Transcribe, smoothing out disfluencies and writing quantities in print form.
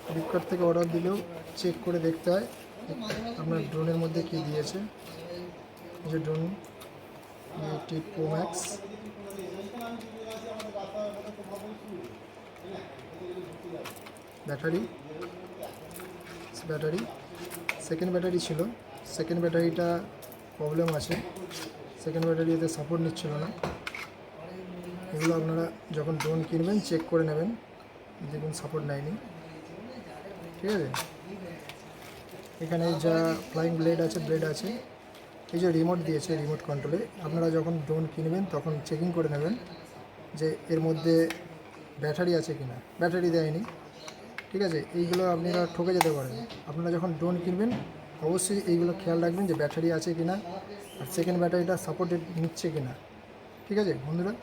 Flipkart থেকে order দিলেও check করে দেখতে হয় আপনার ড্রোনের মধ্যে কী দিয়েছে। যে ড্রোন টি pro max, battery second battery ছিল, সেকেন্ড ব্যাটারিটা প্রবলেম আছে, সেকেন্ড ব্যাটারি এতে সাপোর্ট নিচ্ছিল না। এগুলো আপনারা যখন ড্রোন কিনবেন চেক করে নেবেন, দেখুন সাপোর্ট নেয়নি। ঠিক আছে, এখানে যা ফ্লাইং ব্লেড আছে, এই যে রিমোট দিয়েছে, রিমোট কন্ট্রোলে আপনারা যখন ড্রোন কিনবেন তখন চেকিং করে নেবেন যে এর মধ্যে ব্যাটারি আছে কিনা। ব্যাটারি দেয়নি, ঠিক আছে। এইগুলো আপনারা ঠকে যেতে পারেন। আপনারা যখন ড্রোন কিনবেন অবশ্যই এইগুলো খেয়াল রাখবেন যে ব্যাটারি আছে কিনা, আর সেকেন্ড ব্যাটারিটা সাপোর্টেড নিচ্ছে কিনা। ঠিক আছে বন্ধুরা।